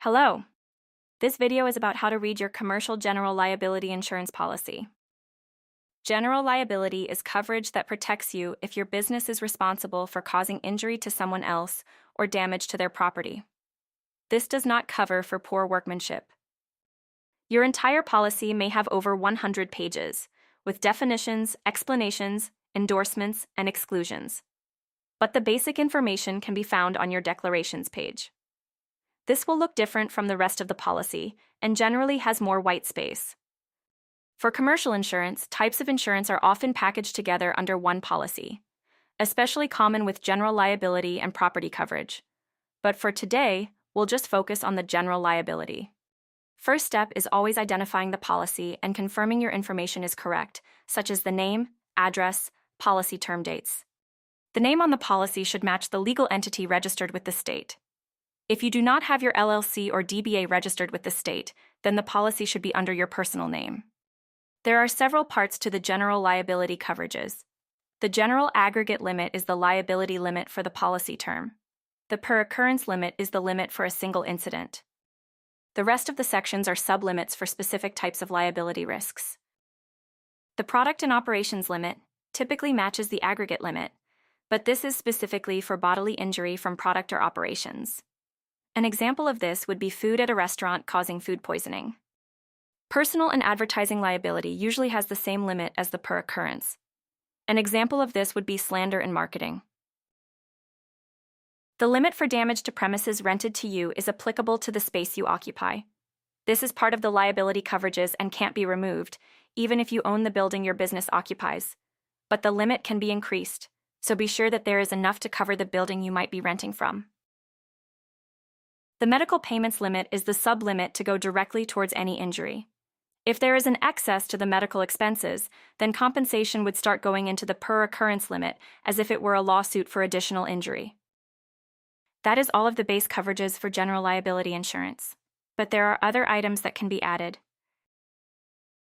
Hello. This video is about how to read your commercial general liability insurance policy. General liability is coverage that protects you if your business is responsible for causing injury to someone else or damage to their property. This does not cover for poor workmanship. Your entire policy may have over 100 pages, with definitions, explanations, endorsements, and exclusions. But the basic information can be found on your declarations page. This will look different from the rest of the policy and generally has more white space. For commercial insurance, types of insurance are often packaged together under one policy, especially common with general liability and property coverage. But for today, we'll just focus on the general liability. First step is always identifying the policy and confirming your information is correct, such as the name, address, policy term dates. The name on the policy should match the legal entity registered with the state. If you do not have your LLC or DBA registered with the state, then the policy should be under your personal name. There are several parts to the general liability coverages. The general aggregate limit is the liability limit for the policy term. The per occurrence limit is the limit for a single incident. The rest of the sections are sublimits for specific types of liability risks. The product and operations limit typically matches the aggregate limit, but this is specifically for bodily injury from product or operations. An example of this would be food at a restaurant causing food poisoning. Personal and advertising liability usually has the same limit as the per occurrence. An example of this would be slander in marketing. The limit for damage to premises rented to you is applicable to the space you occupy. This is part of the liability coverages and can't be removed, even if you own the building your business occupies. But the limit can be increased, so be sure that there is enough to cover the building you might be renting from. The medical payments limit is the sublimit to go directly towards any injury. If there is an excess to the medical expenses, then compensation would start going into the per occurrence limit as if it were a lawsuit for additional injury. That is all of the base coverages for general liability insurance, but there are other items that can be added.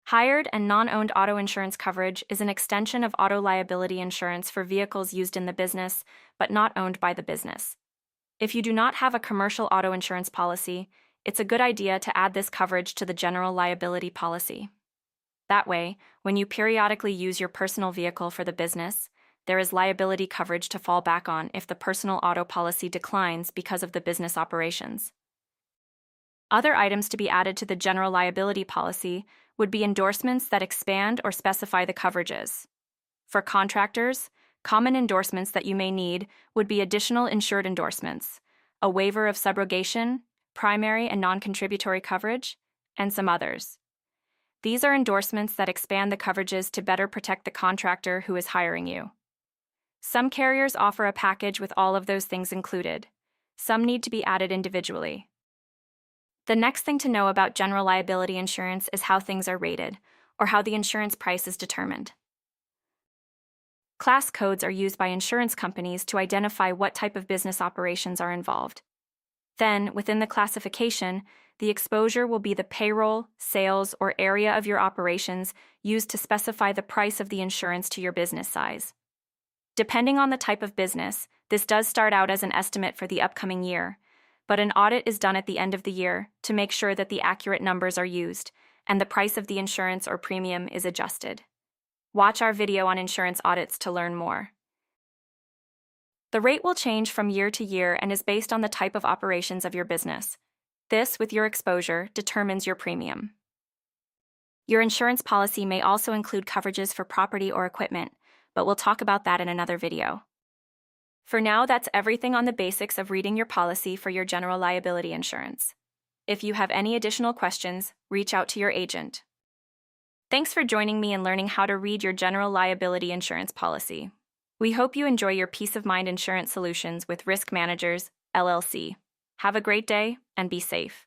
Hired and non-owned auto insurance coverage is an extension of auto liability insurance for vehicles used in the business but not owned by the business. If you do not have a commercial auto insurance policy, it's a good idea to add this coverage to the general liability policy. That way, when you periodically use your personal vehicle for the business, there is liability coverage to fall back on if the personal auto policy declines because of the business operations. Other items to be added to the general liability policy would be endorsements that expand or specify the coverages. For contractors, common endorsements that you may need would be additional insured endorsements, a waiver of subrogation, primary and non-contributory coverage, and some others. These are endorsements that expand the coverages to better protect the contractor who is hiring you. Some carriers offer a package with all of those things included. Some need to be added individually. The next thing to know about general liability insurance is how things are rated, or how the insurance price is determined. Class codes are used by insurance companies to identify what type of business operations are involved. Then, within the classification, the exposure will be the payroll, sales, or area of your operations used to specify the price of the insurance to your business size. Depending on the type of business, this does start out as an estimate for the upcoming year, but an audit is done at the end of the year to make sure that the accurate numbers are used and the price of the insurance or premium is adjusted. Watch our video on insurance audits to learn more. The rate will change from year to year and is based on the type of operations of your business. This, with your exposure, determines your premium. Your insurance policy may also include coverages for property or equipment, but we'll talk about that in another video. For now, that's everything on the basics of reading your policy for your general liability insurance. If you have any additional questions, reach out to your agent. Thanks for joining me in learning how to read your general liability insurance policy. We hope you enjoy your peace of mind insurance solutions with Risk Managers, LLC. Have a great day and be safe.